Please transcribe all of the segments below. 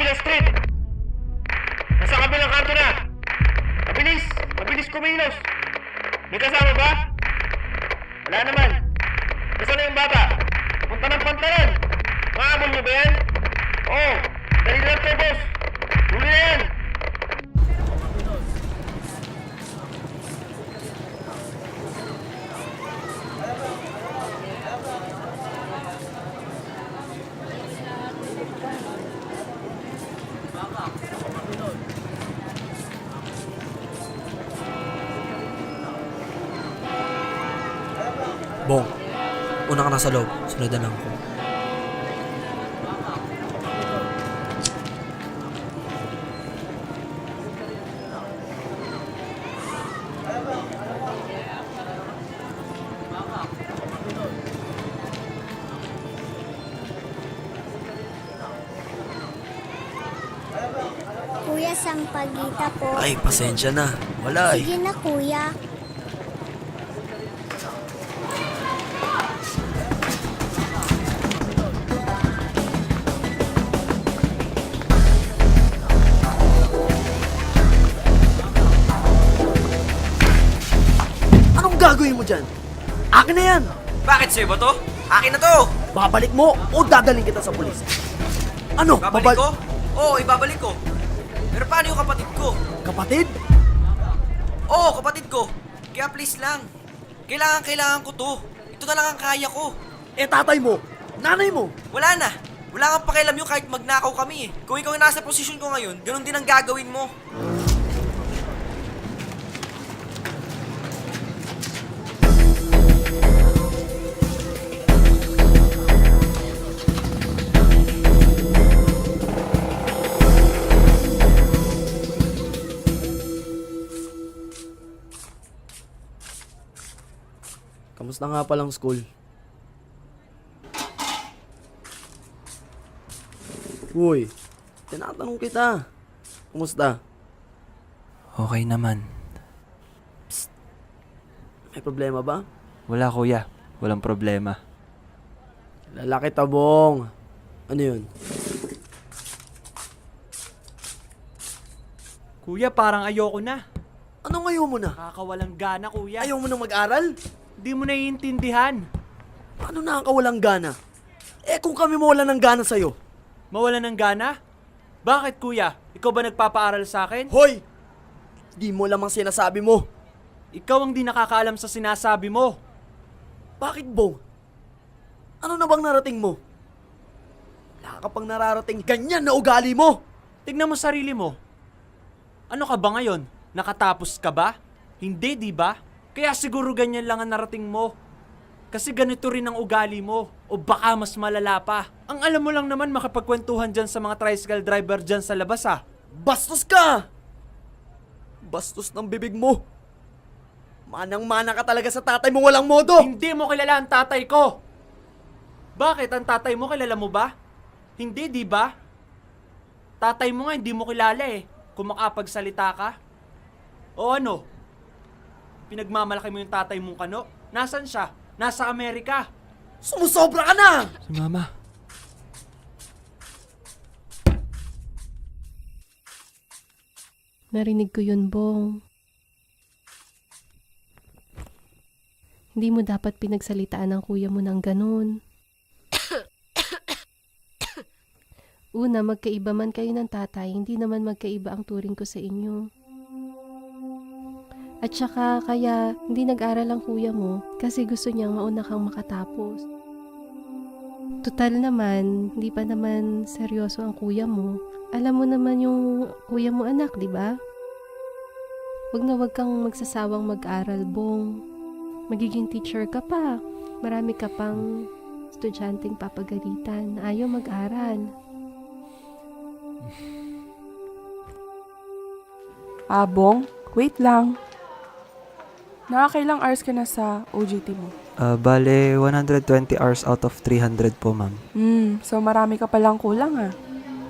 kabilang street. Nasa kabilang kanto na. Mabilis! Mabilis kumilos! May kasama ba? Wala naman. Nasaan na yung bata? Punta ng pantalan. Mahabol niyo ba yan? Oo. Dali lang to, boss. Huli na yan. Bong, una ka na sa loob. Sundan lang ako. Kuya, sampagita po. Ay, pasensya na. Wala eh. Sige na, kuya. Anong gagawin mo dyan? Akin na yan! Bakit sa'yo ba to? Akin na to! Babalik mo o dadaling kita sa pulis? Ano? Babalik ko? Oo, ibabalik ko. Pero paano yung kapatid ko? Kapatid? Oo, kapatid ko. Kaya please lang. Kailangan ko to. Ito na lang ang kaya ko. Eh, tatay mo? Nanay mo? Wala na. Wala kang pakialam yun kahit magnakaw kami eh. Kung ikaw yung nasa posisyon ko ngayon, ganun din ang gagawin mo. Kamusta nga palang school? Uy, tinatanong kita. Kumusta? Okay naman. May problema ba? Wala kuya. Walang problema. Lalaki tabong. Ano yun? Kuya, parang ayoko na. Anong ayaw mo na? Nakakawalang gana, kuya. Ayaw mo nang mag-aral? Di mo naiintindihan. Paano nakakawalang gana? Eh kung kami mawala ng gana sa'yo. Mawala ng gana? Bakit, kuya? Ikaw ba nagpapaaral sa akin? Hoy! Di mo lamang sinasabi mo. Ikaw ang di nakakaalam sa sinasabi mo. Bakit, Bong? Ano na bang narating mo? Wala ka pang nararating ganyan na ugali mo. Tignan mo sarili mo. Ano ka ba ngayon? Nakatapos ka ba? Hindi, di ba? Kaya siguro ganyan lang ang narating mo. Kasi ganito rin ang ugali mo. O baka mas malala pa. Ang alam mo lang naman makapagkwentuhan dyan sa mga tricycle driver dyan sa labas ah. Bastos ka! Bastos ng bibig mo. Manang-mana ka talaga sa tatay mo walang modo. Hindi mo kilala ang tatay ko. Bakit? Ang tatay mo kilala mo ba? Hindi, di ba? Tatay mo nga hindi mo kilala eh. Kung makapagsalita ka. O ano? Pinagmamalaki mo yung tatay mong kano? Nasaan siya? Nasa Amerika. Sumusobra ka na! Si mama. Narinig ko yun, Bong. Hindi mo dapat pinagsalitaan ng kuya mo ng ganun. Una, magkaiba man kayo ng tatay, hindi naman magkaiba ang turing ko sa inyo. At saka, kaya hindi nag-aral ang kuya mo kasi gusto niyang mauna kang makatapos. Tutal naman, hindi pa naman seryoso ang kuya mo. Alam mo naman yung kuya mo anak, di ba? Wag kang magsasawang mag-aral, Bong. Magiging teacher ka pa. Marami ka pang estudyanteng papagalitan. Ayaw mag-aral. Bong, wait lang. Nakakailang hours ka na sa OJT mo? Bale, 120 hours out of 300 po, ma'am. So marami ka palang kulang ah.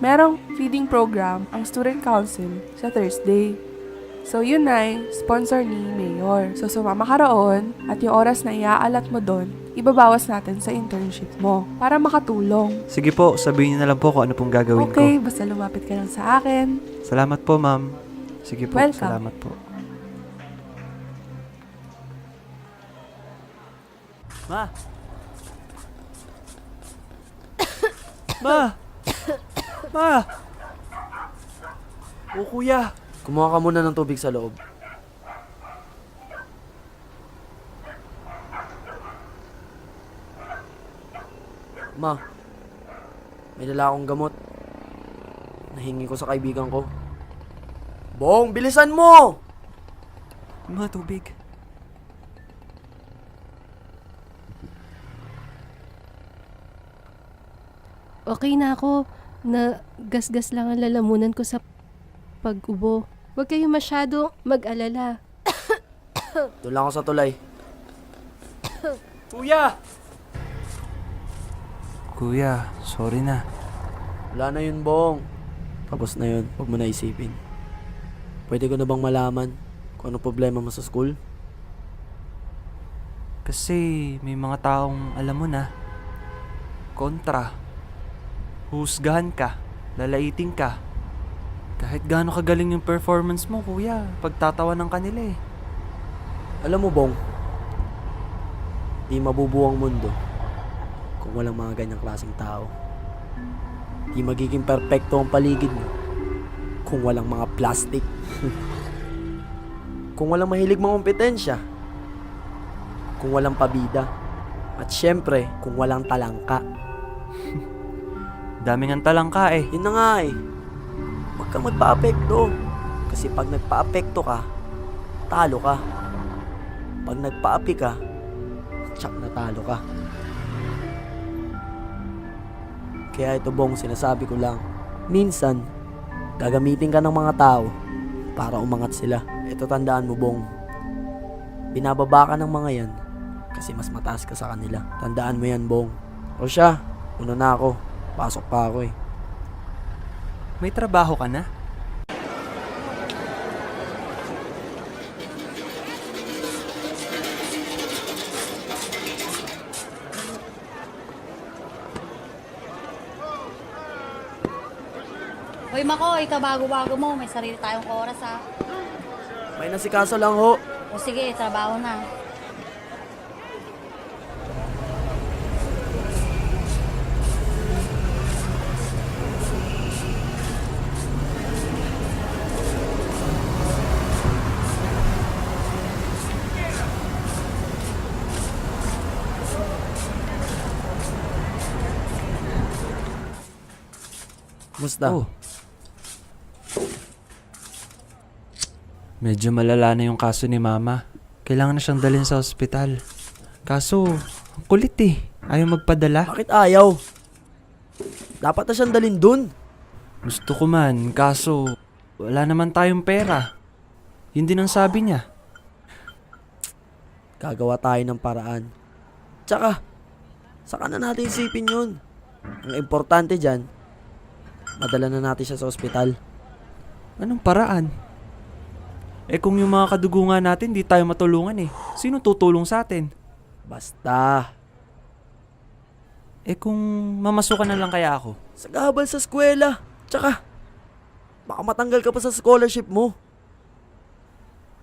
Merong feeding program ang Student Council sa Thursday. So yun ay sponsor ni Mayor. So sumama ka roon at yung oras na iaalat mo doon, ibabawas natin sa internship mo para makatulong. Sige po, sabihin niyo na lang po kung ano pong gagawin Okay, ko. basta lumapit ka lang sa akin. Salamat po, ma'am. Sige po, Welcome. salamat po. Ma! Ma! Ma! O kuya, kumuha ka muna ng tubig sa loob. Ma, may dala akong gamot. Nahingi ko sa kaibigan ko. Bong, bilisan mo! Ma, tubig. Okay na ako. Na gasgas lang ang lalamunan ko sa pag-ubo. Huwag kayong masyado mag-alala. Doon lang ako sa tulay. Kuya! Kuya, sorry na. Wala na yun, Bong. Tapos na yun. Huwag mo na isipin. Pwede ko na bang malaman kung ano problema mo sa school? Kasi may mga taong alam mo na, kontra, husgahan ka, lalaiting ka. Kahit gaano kagaling yung performance mo, kuya, pagtatawanan ka nila eh. Alam mo, Bong, di mabubuo ang mundo kung walang mga ganyang klaseng tao. Di magiging perpekto ang paligid mo kung walang mga plastic. Kung walang mahilig mga kompetensya. Kung walang pabida. At syempre, kung walang talangka. Daming ang talangka eh. Yun na nga eh. Huwag kang magpa-apekto. Kasi pag nagpa-apekto ka, talo ka. Pag nagpa-api ka, tsak na talo ka. Kaya ito, Bong, sinasabi ko lang. Minsan, gagamitin ka ng mga tao para umangat sila. Ito, tandaan mo, Bong. Binababa ka ng mga yan kasi mas mataas ka sa kanila. Tandaan mo yan, Bong. O siya, una na ako. Pasok pa ako eh. May trabaho ka na? Hoy Makoy, kabago-bago mo. May sarili tayong oras ha. May nasikaso lang ho. O sige, trabaho na. Musta? Oh. Medyo malala na yung kaso ni mama. Kailangan na siyang dalhin sa ospital. Kaso, ang kulit eh. Ayaw magpadala. Bakit ayaw? Dapat na siyang dalhin dun. Gusto ko man, kaso wala naman tayong pera. Yun din ang sabi niya. Gagawa tayo ng paraan. Tsaka, saka na natin isipin yun. Ang importante dyan, madala na natin siya sa ospital. Anong paraan? Eh kung yung mga kadugungan natin di tayo matulungan eh. Sino tutulong sa atin? Basta, Eh kung mamasukan na lang kaya ako? sagabal sa eskwela. Tsaka, baka matanggal ka pa sa scholarship mo.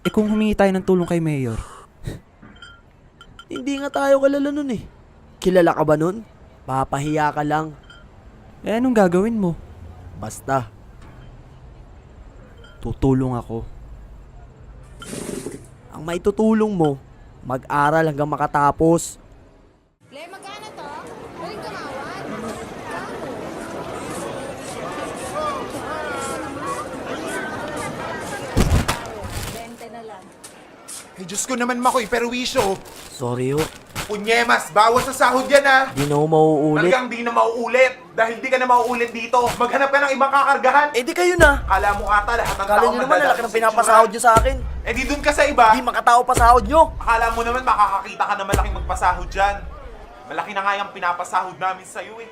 Eh kung humingi tayo ng tulong kay Mayor? Hindi nga tayo kilala nun eh. Kilala ka ba nun? Papahiya ka lang. Eh anong gagawin mo? Basta, Tutulong ako. ang maitutulong mo, mag-aral hanggang makatapos. Le, magkano to? Huwag tumawad. Bente na lang. Ay, Diyos ko naman, Makoy, perwisyo. Sorry ho, Punyemas, bawas sa sahod yan, ha? di na ho mauulit. Talagang di na mauulit. Dahil di ka na mauulit dito. Maghanap ka ng ibang kakargahan. Eh di kayo na. Kala mo ata lahat ng Kala tao nyo naman, madadala lalaki ng sa pinapasahod nyo sa akin. itsura. Eh di dun ka sa iba. Di makatao pa sahod nyo. Akala mo naman makakakita ka na malaking magpasahod dyan. Malaki na nga yung pinapasahod namin sa'yo eh.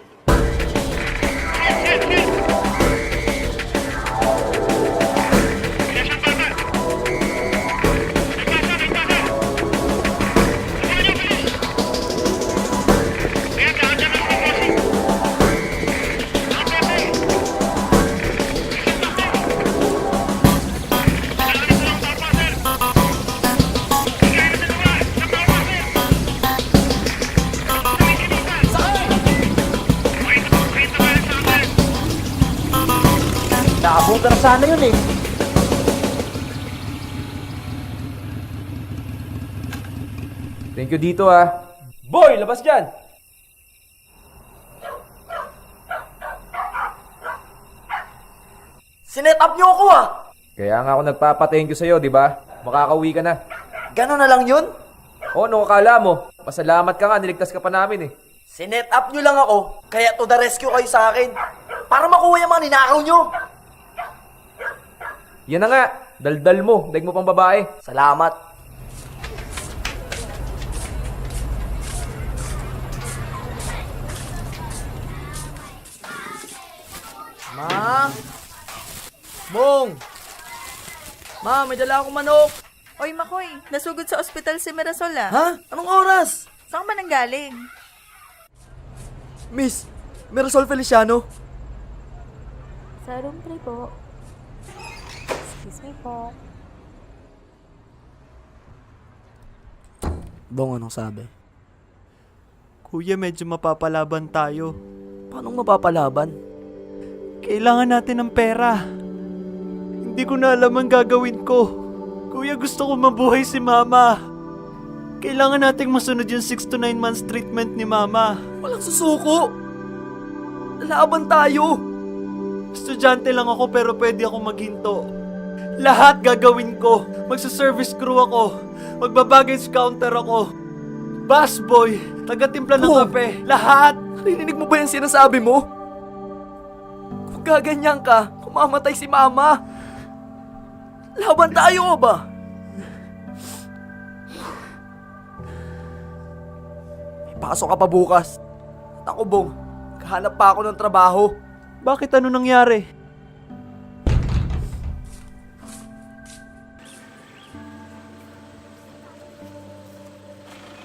Naabutan na sana yun eh. Thank you dito ah. Boy, labas dyan! Sinet up niyo ako ah! Kaya nga ako nagpapa-thank you sa'yo, di ba? Makakauwi ka na. Gano'n na lang yun? O, ano akala mo? Pasalamat ka nga, niligtas ka pa namin eh. Sinet up niyo lang ako, kaya to the rescue kayo sa akin. Para makuha yung mga ninakaw niyo. Yan na nga, daldal mo, daig mo pang babae. Salamat. Ma? Mong! Ma, may dala akong manok. Oy, Makoy, nasugod sa ospital si Mirasol ah. Ha? Anong oras? Saan ba nanggaling? Miss, Mirasol Feliciano. Sa room 3 po. Excuse me po. Bong, anong sabi? Kuya, medyo mapapalaban tayo. Paano mapapalaban? Kailangan natin ng pera. Hindi ko na alam ang gagawin ko. Kuya, gusto ko mabuhay si Mama. Kailangan nating masunod yung 6 to 9 months treatment ni Mama. Walang susuko. Lalaban tayo. Estudyante lang ako pero pwede ako maghinto. Lahat gagawin ko. Magsa-service crew ako. Magbabaggage counter ako. Busboy. Taga-timpla ng Oh! kape. Lahat. Narinig mo ba yung sinasabi mo? Kung gaganyan ka, kumamatay si Mama. Laban tayo ba? May pasok ka pa bukas. At ako, Bong, kahanap pa ako ng trabaho. Bakit ano nangyari?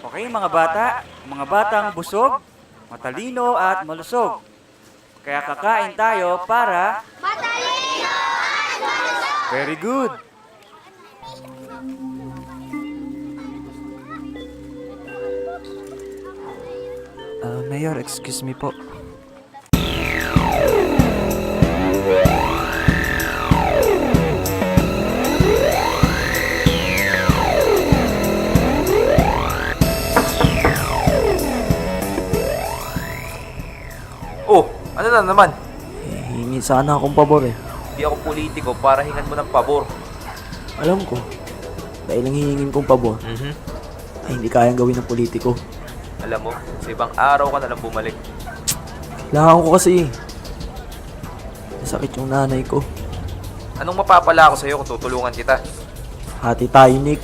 Okay mga batang busog, matalino at malusog. Kaya kakain tayo para... Matalino at malusog! Very good! Mayor, excuse me po. Oh, ano na naman? Hingi sana akong pabor eh. Hindi ako politiko para hingan mo ng pabor. Alam ko, dahil ang hihingin kong pabor, ay hindi kayang gawin ng politiko. Alam mo, sa ibang araw ka na lang bumalik. Kailangan ko kasi. Masakit yung nanay ko. Anong mapapala ako sa'yo kung tutulungan kita? Hati tayo, Nick.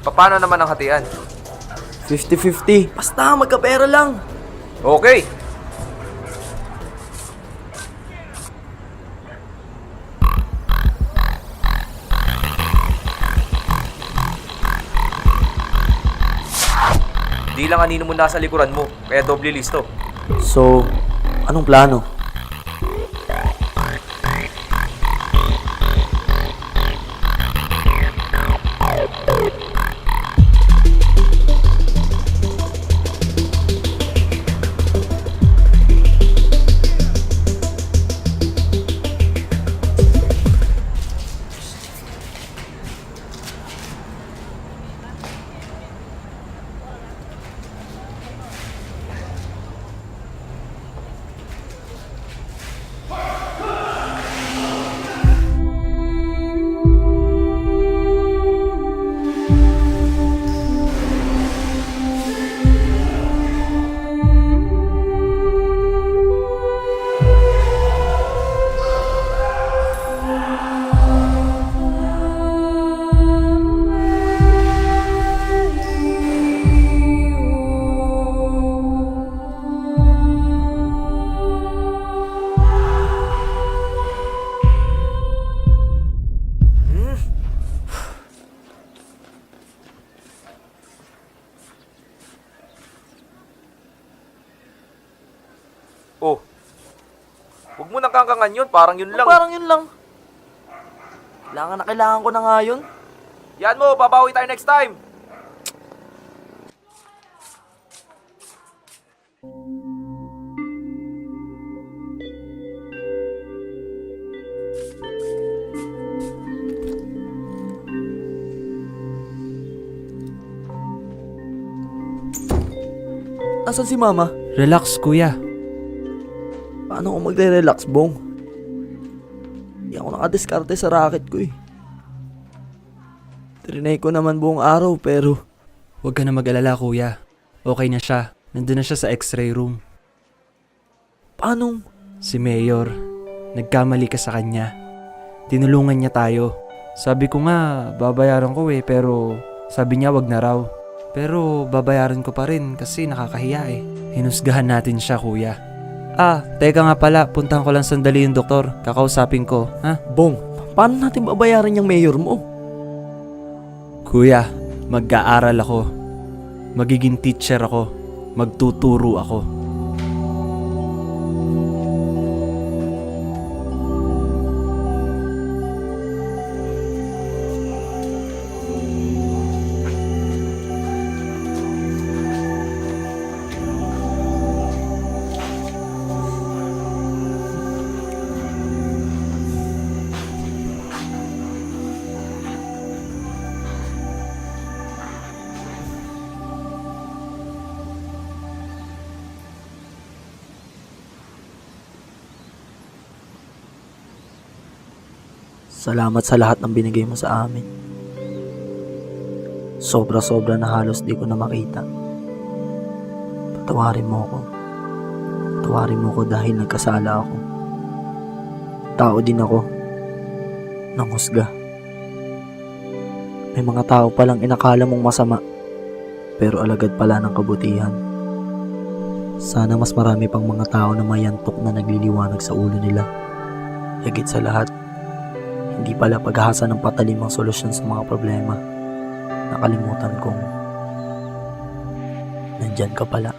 Paano naman ang hatian? 50-50. Basta, magkapera lang. Okay! Di lang anino mo nasa likuran mo, kaya doble listo. So, anong plano? Oh, huwag mo nakangkangan yun, parang yun lang. Parang yun lang. Kailangan ko na nga yun. Yan mo, babawi tayo next time. Asan si mama? Relax, kuya. Paano ako magre-relax, Bong? Hindi ako nakadiskarte sa racket ko eh. Trinay ko naman buong araw pero Huwag ka na mag-alala, kuya. Okay na siya. Nandun na siya sa x-ray room. paanong... Si Mayor, nagkamali ka sa kanya. Tinulungan niya tayo. Sabi ko nga, babayaran ko pero sabi niya wag na raw. Pero babayaran ko pa rin kasi nakakahiya eh. Hinusgahan natin siya, kuya. Teka nga pala, puntahan ko lang sandali yung doktor. Kakausapin ko, ha? Bong, paano natin babayaran yung mayor mo? Kuya, mag-aaral ako. Magiging teacher ako. Magtuturo ako. Salamat sa lahat ng binigay mo sa amin. Sobra-sobra na halos di ko na makita. Patawarin mo ako. Patawarin mo ko dahil nagkasala ako. Tao din ako. Nanghusga. May mga tao palang inakala mong masama, pero alagad pala ng kabutihan. Sana mas marami pang mga tao na mayantok na nagliliwanag sa ulo nila. Higit sa lahat, hindi pala paghahasa ng patalimang solusyon sa mga problema. Nakalimutan kong nandyan ka pala.